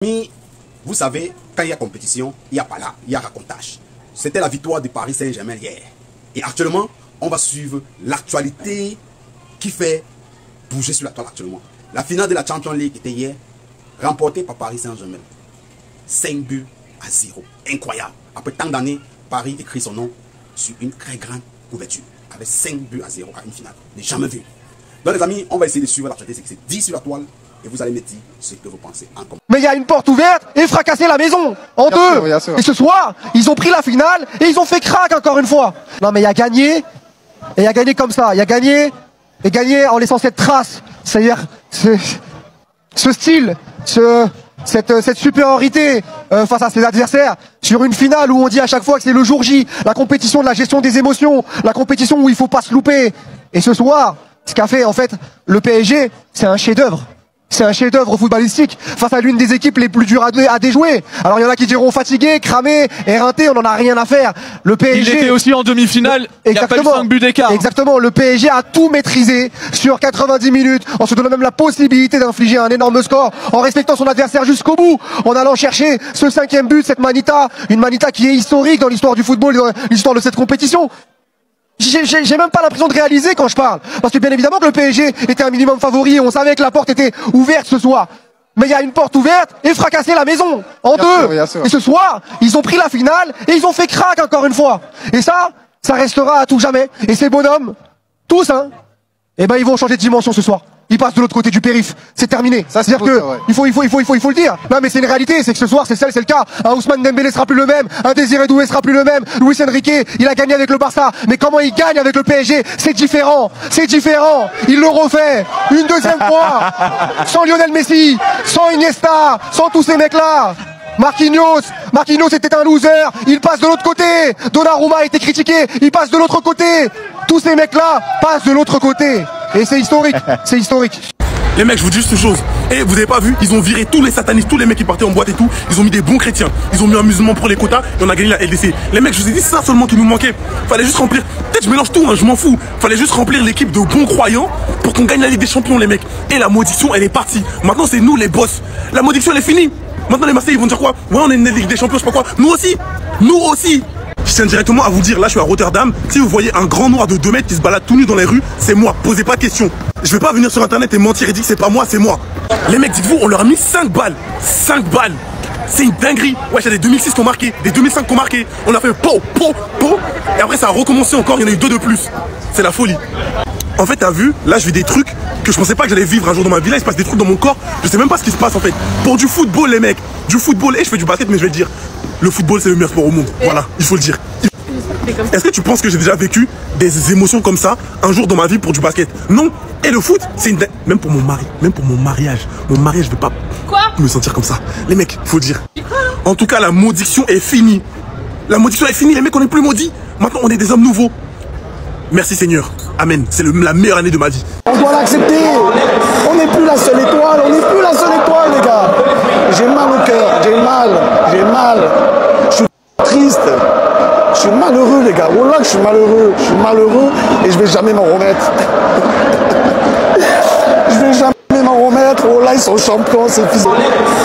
Mais vous savez, quand il y a compétition, il n'y a pas là, il y a racontage. C'était la victoire de Paris Saint-Germain hier. Et actuellement, on va suivre l'actualité qui fait bouger sur la toile actuellement. La finale de la Champions League était hier, remportée par Paris Saint-Germain. 5 buts à 0. Incroyable. Après tant d'années, Paris écrit son nom sur une très grande couverture. Avec 5 buts à 0 à une finale. N'est jamais vu. Donc les amis, on va essayer de suivre l'actualité. C'est dit sur la toile. Et vous allez me dire ce que vous pensez en commentaire. Mais il y a une porte ouverte et fracasser la maison en deux. Bien sûr. Et ce soir, ils ont pris la finale et ils ont fait crack encore une fois. Non mais il y a gagné, et il y a gagné comme ça. Il y a gagné, et gagné en laissant cette trace. C'est-à-dire ce style, cette supériorité face à ses adversaires sur une finale où on dit à chaque fois que c'est le jour J, la compétition de la gestion des émotions, la compétition où il faut pas se louper. Et ce soir, ce qu'a fait en fait le PSG, c'est un chef-d'œuvre. C'est un chef-d'œuvre footballistique face à l'une des équipes les plus dures à déjouer. Alors il y en a qui diront fatigué, cramé, éreinté, on n'en a rien à faire. Le PSG. Il était aussi en demi-finale. Il n'y a pas eu 5 buts d'écart. Exactement. Le PSG a tout maîtrisé sur 90 minutes, en se donnant même la possibilité d'infliger un énorme score, en respectant son adversaire jusqu'au bout, en allant chercher ce 5e but, cette Manita, une Manita qui est historique dans l'histoire du football, dans l'histoire de cette compétition. J'ai même pas l'impression de réaliser quand je parle. Parce que bien évidemment que le PSG était un minimum favori et on savait que la porte était ouverte ce soir. Mais il y a une porte ouverte et fracasser la maison en deux. Bien sûr. Et ce soir, ils ont pris la finale et ils ont fait crack encore une fois. Et ça restera à tout jamais. Et ces bonhommes, tous, eh ben ils vont changer de dimension ce soir. Ils passent de l'autre côté du périph'. C'est terminé. Ça, c'est C'est-à-dire que ouais. il faut le dire. Non, mais c'est une réalité. C'est que ce soir, c'est le cas. Un Ousmane Dembélé sera plus le même. Un Désiré Doué sera plus le même. Luis Enrique, il a gagné avec le Barça. Mais comment il gagne avec le PSG? C'est différent. C'est différent. Il le refait. Une deuxième fois. Sans Lionel Messi. Sans Iniesta. Sans tous ces mecs-là. Marquinhos était un loser. Il passe de l'autre côté. Donnarumma a été critiqué. Il passe de l'autre côté. Tous ces mecs-là passent de l'autre côté. Et c'est historique. C'est historique. Les mecs, je vous dis juste une chose. Et vous avez pas vu, ils ont viré tous les satanistes, tous les mecs qui partaient en boîte et tout. Ils ont mis des bons chrétiens. Ils ont mis un musulman pour les quotas et on a gagné la LDC. Les mecs, je vous ai dit, c'est ça seulement qui nous manquait. Fallait juste remplir. Peut-être je mélange tout, je m'en fous. Fallait juste remplir l'équipe de bons croyants pour qu'on gagne la Ligue des Champions, les mecs. Et la maudictions, elle est partie. Maintenant, c'est nous les boss. La maudictions, elle est finie. Maintenant, les Marseillais, ils vont dire quoi? Ouais, on est une Ligue des Champions, je sais pas quoi. Nous aussi. Nous aussi. Je tiens directement à vous dire, là je suis à Rotterdam, si vous voyez un grand noir de 2 mètres qui se balade tout nu dans les rues, c'est moi, posez pas de questions. Je vais pas venir sur internet et mentir et dire que c'est pas moi, c'est moi. Les mecs, dites-vous, on leur a mis 5 balles. 5 balles. C'est une dinguerie. Ouais, il y a des 2006 qui ont marqué, des 2005 qui ont marqué. On a fait po. Et après ça a recommencé encore, il y en a eu 2 de plus. C'est la folie. En fait, t'as vu, là je vis des trucs que je pensais pas que j'allais vivre un jour dans ma vie. Là, il se passe des trucs dans mon corps, je sais même pas ce qui se passe en fait. Pour du football, les mecs, du football, et je fais du basket, mais je vais le dire, le football c'est le meilleur sport au monde. Voilà, il faut le dire. Est-ce que tu penses que j'ai déjà vécu des émotions comme ça un jour dans ma vie pour du basket? Non. Et le foot, c'est une... Même pour mon mari, même pour mon mariage, je veux pas me sentir comme ça. Les mecs, faut le dire. En tout cas, la maudictions est finie. La maudictions est finie, les mecs, on n'est plus maudits. Maintenant, on est des hommes nouveaux. Merci Seigneur. Amen. C'est la meilleure année de ma vie. On doit l'accepter. On n'est plus la seule étoile. On n'est plus la seule étoile, les gars. J'ai mal au cœur. J'ai mal. Je suis triste. Je suis malheureux, les gars. Wallah, je suis malheureux. Je suis malheureux et je vais jamais m'en remettre. Je vais jamais m'en remettre. Wallah, ils sont champions, c'est fils.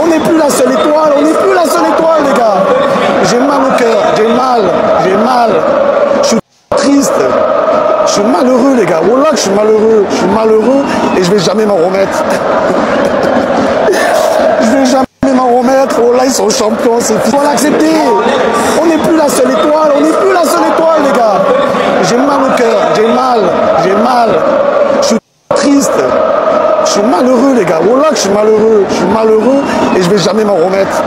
On n'est plus la seule étoile. On n'est plus la seule étoile, les gars. J'ai mal au cœur. J'ai mal. Je suis triste. Je suis malheureux, les gars. Wallah, je suis malheureux et je vais jamais m'en remettre. Je vais jamais m'en remettre. Wallah, ils sont champions, c'est fils. Il faut l'accepter. On n'est plus la seule étoile. On n'est plus la seule étoile, les gars. J'ai mal au cœur. J'ai mal. Je suis triste. Je suis malheureux, les gars. Wallah, je suis malheureux et je vais jamais m'en remettre.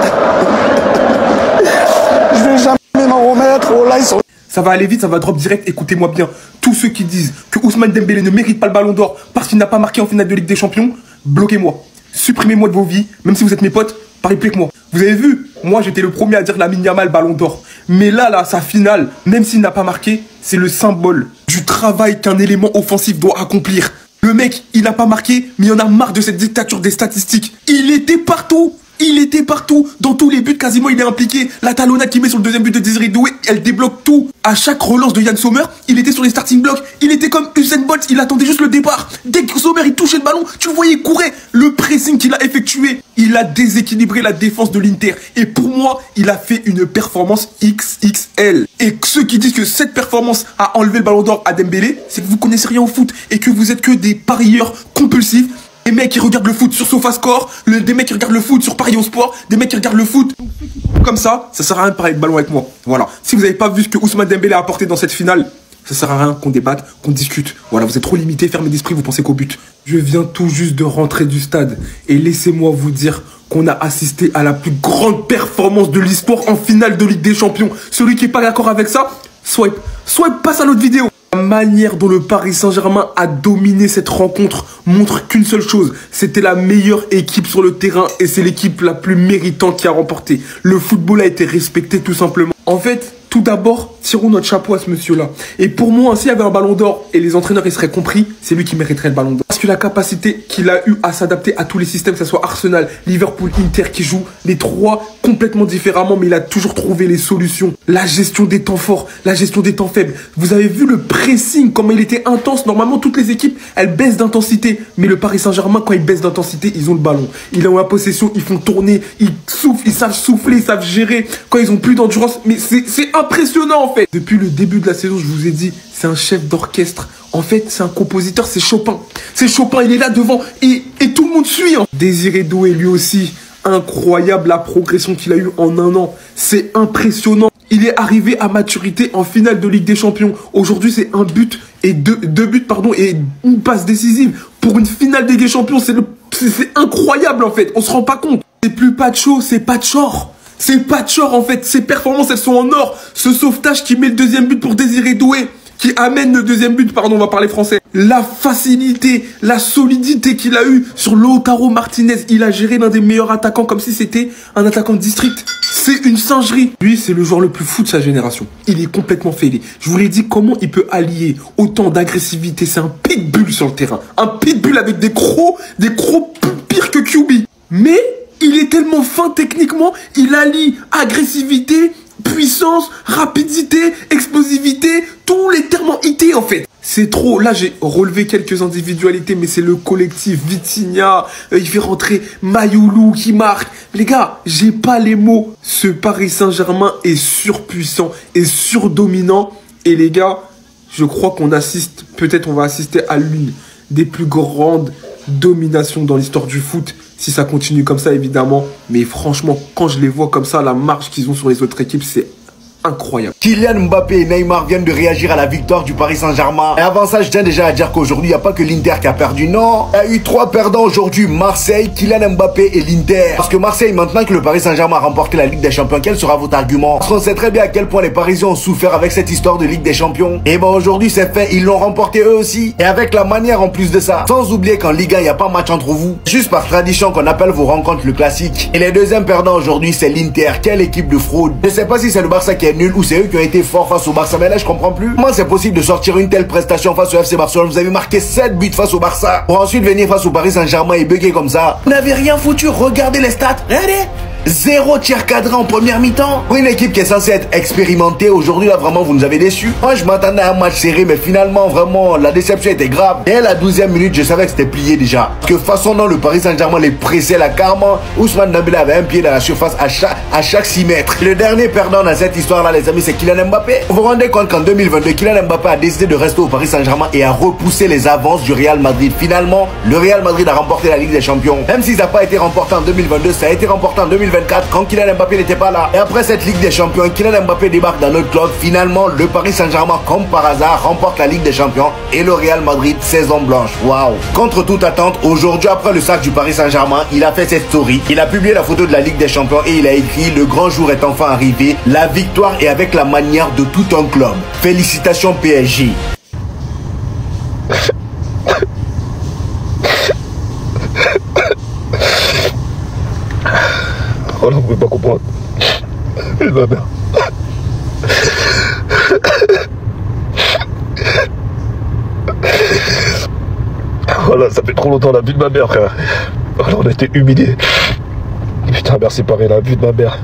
Je vais jamais m'en remettre. Wallah, ils sont... Ça va aller vite, ça va drop direct, écoutez-moi bien. Tous ceux qui disent que Ousmane Dembélé ne mérite pas le ballon d'or parce qu'il n'a pas marqué en finale de Ligue des Champions, bloquez-moi. Supprimez-moi de vos vies, même si vous êtes mes potes, parlez plus que moi. Vous avez vu, moi j'étais le premier à dire Lamine Yamal ballon d'or. Mais là, sa finale, même s'il n'a pas marqué, c'est le symbole du travail qu'un élément offensif doit accomplir. Le mec, il n'a pas marqué, mais il en a marre de cette dictature des statistiques. Il était partout. Il était partout, dans tous les buts quasiment il est impliqué. La talonnade qu'il met sur le deuxième but de Désiré Doué, elle débloque tout. À chaque relance de Yann Sommer, il était sur les starting blocks. Il était comme Usain Bolt, il attendait juste le départ. Dès que Sommer il touchait le ballon, tu le voyais, il courait. Le pressing qu'il a effectué, il a déséquilibré la défense de l'Inter. Et pour moi, il a fait une performance XXL. Et ceux qui disent que cette performance a enlevé le ballon d'or à Dembélé, c'est que vous connaissez rien au foot et que vous êtes que des parieurs compulsifs. Des mecs qui regardent le foot sur SofaScore, des mecs qui regardent le foot sur Paris au Sport, des mecs qui regardent le foot comme ça sert à rien de parler de ballon avec moi. Voilà. Si vous n'avez pas vu ce que Ousmane Dembélé a apporté dans cette finale, ça sert à rien qu'on débatte, qu'on discute. Voilà, vous êtes trop limité, fermé d'esprit, vous pensez qu'au but. Je viens tout juste de rentrer du stade et laissez-moi vous dire qu'on a assisté à la plus grande performance de l'histoire en finale de Ligue des Champions. Celui qui est pas d'accord avec ça, swipe, passe à l'autre vidéo. La manière dont le Paris Saint-Germain a dominé cette rencontre montre qu'une seule chose, c'était la meilleure équipe sur le terrain et c'est l'équipe la plus méritante qui a remporté. Le football a été respecté tout simplement. En fait, tout d'abord, tirons notre chapeau à ce monsieur-là. Et pour moi, s'il y avait un ballon d'or et les entraîneurs ils seraient compris, c'est lui qui mériterait le ballon d'or. Parce que la capacité qu'il a eu à s'adapter à tous les systèmes, que ce soit Arsenal, Liverpool, Inter, qui jouent les trois complètement différemment, mais il a toujours trouvé les solutions. La gestion des temps forts, la gestion des temps faibles. Vous avez vu le pressing, comment il était intense. Normalement, toutes les équipes, elles baissent d'intensité. Mais le Paris Saint-Germain, quand ils baissent d'intensité, ils ont le ballon. Ils ont la possession, ils font tourner, ils soufflent, ils savent souffler, ils savent gérer. Quand ils ont plus d'endurance, mais c'est impressionnant en fait. Depuis le début de la saison, je vous ai dit, c'est un chef d'orchestre. En fait, c'est un compositeur, c'est Chopin. C'est Chopin, il est là devant et tout le monde suit. Hein. Désiré Doué, lui aussi, incroyable la progression qu'il a eue en un an. C'est impressionnant. Il est arrivé à maturité en finale de Ligue des Champions. Aujourd'hui, c'est un but et deux buts et une passe décisive. Pour une finale de Ligue des Champions, c'est incroyable en fait. On se rend pas compte. C'est plus Pacho, c'est Pachor. C'est Pachor en fait. Ses performances, elles sont en or. Ce sauvetage qui met le deuxième but pour Désiré Doué, qui amène le deuxième but, pardon, on va parler français. La facilité, la solidité qu'il a eue sur Lautaro Martinez. Il a géré l'un des meilleurs attaquants comme si c'était un attaquant de district. C'est une singerie. Lui, c'est le joueur le plus fou de sa génération. Il est complètement fêlé. Je vous l'ai dit, comment il peut allier autant d'agressivité. C'est un pitbull sur le terrain. Un pitbull avec des crocs pires que QB. Mais il est tellement fin techniquement, il allie agressivité, puissance, rapidité, explosivité, tous les termes en IT en fait. C'est trop. Là, j'ai relevé quelques individualités, mais c'est le collectif. Vitinha, il fait rentrer Mayoulou qui marque. Les gars, j'ai pas les mots. Ce Paris Saint-Germain est surpuissant et surdominant. Et les gars, je crois qu'on assiste, peut-être on va assister à l'une des plus grandes dominations dans l'histoire du foot. Si ça continue comme ça, évidemment. Mais franchement, quand je les vois comme ça, la marge qu'ils ont sur les autres équipes, c'est incroyable. Kylian Mbappé et Neymar viennent de réagir à la victoire du Paris Saint-Germain. Et avant ça, je tiens déjà à dire qu'aujourd'hui, il n'y a pas que l'Inter qui a perdu. Non, il y a eu 3 perdants aujourd'hui. Marseille, Kylian Mbappé et l'Inter. Parce que Marseille, maintenant que le Paris Saint-Germain a remporté la Ligue des Champions, quel sera votre argument? Parce qu'on sait très bien à quel point les Parisiens ont souffert avec cette histoire de Ligue des Champions. Et bon, aujourd'hui, c'est fait. Ils l'ont remporté eux aussi. Et avec la manière en plus de ça. Sans oublier qu'en Ligue 1, il n'y a pas match entre vous. Juste par tradition qu'on appelle vos rencontres le classique. Et les deuxièmes perdants aujourd'hui, c'est l'Inter. Quelle équipe de fraude. Je sais pas si c'est le Barça qui est nul ou c'est eux qui ont été forts face au Barça. Mais là, je comprends plus. Comment c'est possible de sortir une telle prestation face au FC Barcelone? Vous avez marqué 7 buts face au Barça. Pour ensuite venir face au Paris Saint-Germain et bugger comme ça. Vous n'avez rien foutu. Regardez les stats. Regardez. 0 tir cadré en première mi-temps. Pour une équipe qui est censée être expérimentée, aujourd'hui là vraiment vous nous avez déçus. Moi je m'attendais à un match serré, mais finalement vraiment la déception était grave. Dès la 12e minute je savais que c'était plié déjà. Parce que façon dont le Paris Saint-Germain les pressait là, carrément Ousmane Dembélé avait un pied dans la surface à chaque 6 mètres. Le dernier perdant dans cette histoire là les amis, c'est Kylian Mbappé. Vous vous rendez compte qu'en 2022 Kylian Mbappé a décidé de rester au Paris Saint-Germain et a repoussé les avances du Real Madrid. Finalement le Real Madrid a remporté la Ligue des Champions. Même si ça n'a pas été remporté en 2022, ça a été remporté en 2024 quand Kylian Mbappé n'était pas là. Et après cette Ligue des Champions, Kylian Mbappé débarque dans notre club. Finalement, le Paris Saint-Germain, comme par hasard, remporte la Ligue des Champions et le Real Madrid, saison blanche. Waouh! Contre toute attente, aujourd'hui, après le sac du Paris Saint-Germain, il a fait cette story. Il a publié la photo de la Ligue des Champions et il a écrit: le grand jour est enfin arrivé. La victoire est avec la manière de tout un club. Félicitations PSG. Oh là, vous pouvez pas comprendre. Et ma mère. Voilà, ça fait trop longtemps la vie de ma mère, frère. Alors on a été humiliés. Putain. Putain, merci Paris, la vue de ma mère.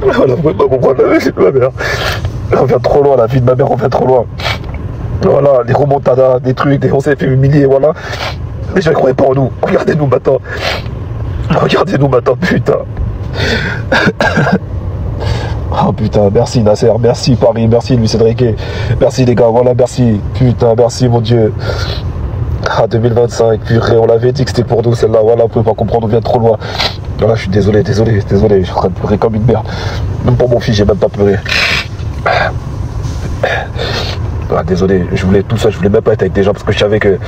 Voilà, vous pouvez pas comprendre la vie de ma mère. On vient trop loin, la vie de ma mère, on vient trop loin. Voilà, des remontadas, des trucs, on s'est fait humilier, voilà. Les gens ne croyaient pas en nous. Regardez-nous maintenant. Regardez-nous maintenant, putain. Oh putain, merci Nasser, merci Paris, merci Luis Enrique. Merci les gars, voilà, merci. Putain, merci mon Dieu. Ah, 2025, purée, on l'avait dit que c'était pour nous celle-là, voilà, vous pouvez pas comprendre, on vient trop loin. Voilà, je suis désolé, je suis en train de pleurer comme une merde. Même pour mon fils, j'ai même pas pleuré. Ah, désolé, je voulais tout ça, je voulais même pas être avec des gens parce que je savais que...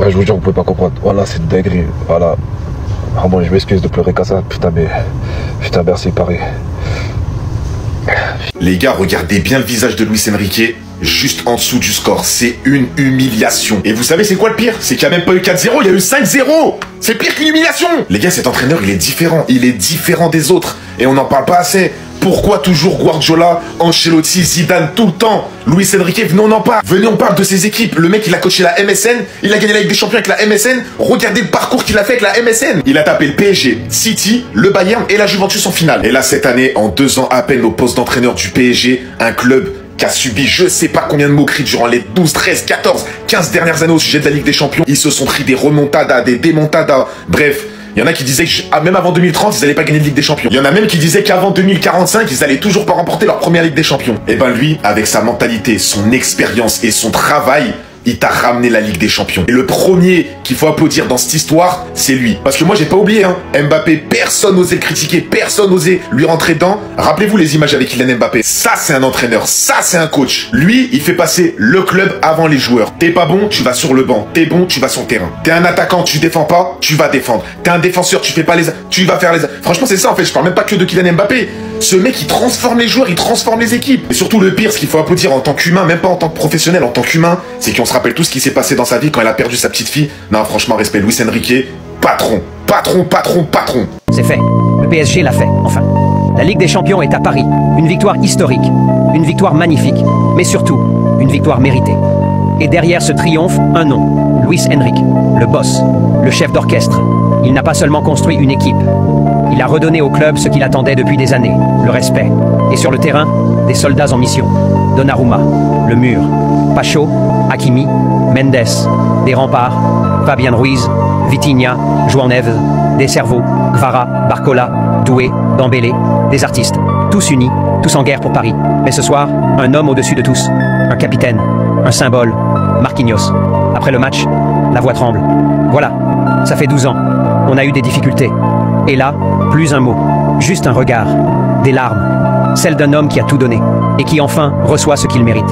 Ah, je vous jure, vous pouvez pas comprendre. Voilà, c'est une dinguerie, voilà. Vraiment, je m'excuse de pleurer comme ça, putain, mais... Putain, merci Paris. Les gars, regardez bien le visage de Luis Enrique. Juste en dessous du score, c'est une humiliation. Et vous savez c'est quoi le pire? C'est qu'il n'y a même pas eu 4-0, il y a eu 5-0. C'est pire qu'une humiliation. Les gars, cet entraîneur, il est différent des autres. Et on n'en parle pas assez. Pourquoi toujours Guardiola, Ancelotti, Zidane tout le temps? Luis Enrique, venez on en parle. Venez on parle de ses équipes. Le mec il a coaché la MSN, il a gagné la Ligue des Champions avec la MSN. Regardez le parcours qu'il a fait avec la MSN. Il a tapé le PSG, City, le Bayern et la Juventus en finale. Et là cette année, en 2 ans à peine au poste d'entraîneur du PSG, un club qui a subi je sais pas combien de moqueries durant les 12, 13, 14, 15 dernières années au sujet de la Ligue des Champions. Ils se sont pris des remontadas, des démontadas, bref. Il y en a qui disaient que même avant 2030, ils n'allaient pas gagner de Ligue des Champions. Il y en a même qui disaient qu'avant 2045, ils allaient toujours pas remporter leur première Ligue des Champions. Et ben lui, avec sa mentalité, son expérience et son travail, il t'a ramené la Ligue des Champions. Et le premier qu'il faut applaudir dans cette histoire, c'est lui. Parce que moi, j'ai pas oublié, hein. Mbappé, personne n'osait le critiquer, personne n'osait lui rentrer dedans. Rappelez-vous les images avec Kylian Mbappé. Ça, c'est un entraîneur. Ça, c'est un coach. Lui, il fait passer le club avant les joueurs. T'es pas bon, tu vas sur le banc. T'es bon, tu vas sur le terrain. T'es un attaquant, tu défends pas, tu vas défendre. T'es un défenseur, tu fais pas tu vas faire les... Franchement, c'est ça, en fait. Je parle même pas que de Kylian Mbappé. Ce mec, il transforme les joueurs, il transforme les équipes. Et surtout, le pire, ce qu'il faut applaudir en tant qu'humain, même pas en tant que professionnel, en tant qu'humain, c'est qu'on se rappelle tout ce qui s'est passé dans sa vie quand elle a perdu sa petite fille. Non, franchement, respect. Luis Enrique, patron, patron, patron, patron. C'est fait. Le PSG l'a fait, enfin. La Ligue des Champions est à Paris. Une victoire historique. Une victoire magnifique. Mais surtout, une victoire méritée. Et derrière ce triomphe, un nom. Luis Enrique. Le boss. Le chef d'orchestre. Il n'a pas seulement construit une équipe. Il a redonné au club ce qu'il attendait depuis des années, le respect. Et sur le terrain, des soldats en mission. Donnarumma, Le Mur, Pacho, Hakimi, Mendes, des remparts, Fabian Ruiz, Vitinha, João Neves, des cerveaux, Kvara, Barcola, Doué, Dembélé, des artistes. Tous unis, tous en guerre pour Paris. Mais ce soir, un homme au-dessus de tous. Un capitaine, un symbole, Marquinhos. Après le match, la voix tremble. Voilà, ça fait 12 ans. On a eu des difficultés. Et là, plus un mot, juste un regard, des larmes, celle d'un homme qui a tout donné et qui enfin reçoit ce qu'il mérite.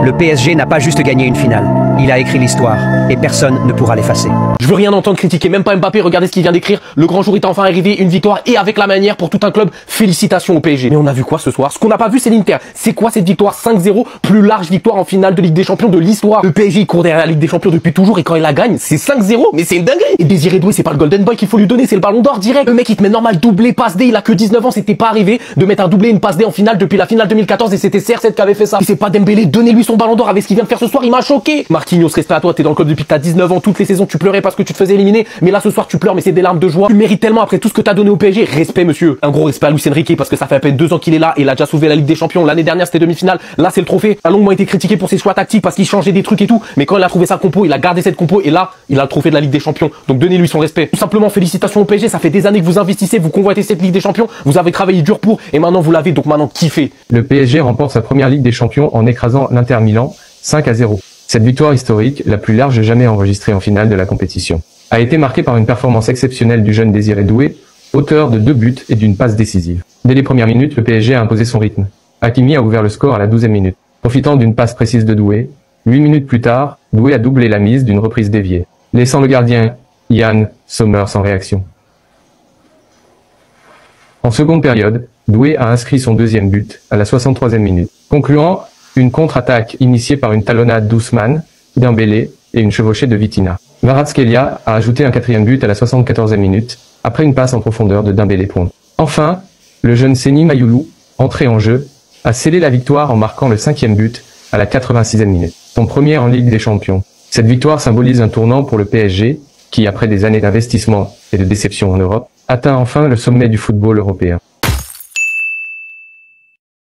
Le PSG n'a pas juste gagné une finale, il a écrit l'histoire et personne ne pourra l'effacer. Je veux rien entendre critiquer, même pas Mbappé, regardez ce qu'il vient d'écrire. Le grand jour est enfin arrivé, une victoire et avec la manière pour tout un club. Félicitations au PSG. Mais on a vu quoi ce soir? Ce qu'on n'a pas vu, c'est l'Inter. C'est quoi cette victoire 5-0? Plus large victoire en finale de Ligue des Champions de l'histoire. Le PSG il court derrière la Ligue des Champions depuis toujours et quand il la gagne, c'est 5-0. Mais c'est une dinguerie. Et Désiré Doué, c'est pas le Golden Boy qu'il faut lui donner, c'est le Ballon d'Or direct. Le mec il te met normal doublé, passe D, il a que 19 ans, c'était pas arrivé de mettre un doublé et une passe D en finale depuis la finale 2014 et c'était CR7 qui avait fait ça. Et c'est pas Dembélé, donnez-lui son Ballon d'Or avec ce qu'il vient de faire ce soir, il m'a choqué. Marquinhos, respect à toi, t'es dans le club depuis que t'as 19 ans, toutes les saisons tu pleurais parce que tu te faisais éliminer, mais là ce soir tu pleures mais c'est des larmes de joie. Tu mérites tellement après tout ce que t'as donné au PSG, respect monsieur. Un gros respect à Luis Enrique parce que ça fait à peine 2 ans qu'il est là et il a déjà soulevé la Ligue des Champions. L'année dernière c'était demi-finale, là c'est le trophée. Il a longuement été critiqué pour ses choix tactiques parce qu'il changeait des trucs et tout, mais quand il a trouvé sa compo, il a gardé cette compo et là il a le trophée de la Ligue des Champions. Donc donnez-lui son respect. Tout simplement félicitations au PSG, ça fait des années que vous investissez, vous convoitez cette Ligue des Champions, vous avez travaillé dur pour et maintenant vous l'avez, donc maintenant kiffez. Le PSG remporte sa première Ligue des Champions en écrasant l'Inter Milan 5-0. Cette victoire historique, la plus large jamais enregistrée en finale de la compétition, a été marquée par une performance exceptionnelle du jeune Désiré Doué, auteur de 2 buts et d'une passe décisive. Dès les premières minutes, le PSG a imposé son rythme. Hakimi a ouvert le score à la 12e minute. Profitant d'une passe précise de Doué, 8 minutes plus tard, Doué a doublé la mise d'une reprise déviée, laissant le gardien, Yann Sommer, sans réaction. En seconde période, Doué a inscrit son 2e but à la 63e minute, concluant une contre-attaque initiée par une talonnade d'Ousmane, Dembélé et une chevauchée de Vitinha. Kvaratskhelia a ajouté un 4e but à la 74e minute, après une passe en profondeur de Dembélé. Enfin, le jeune Seny Mayulu, entré en jeu, a scellé la victoire en marquant le 5e but à la 86e minute. Son premier en Ligue des Champions. Cette victoire symbolise un tournant pour le PSG, qui après des années d'investissement et de déception en Europe, atteint enfin le sommet du football européen.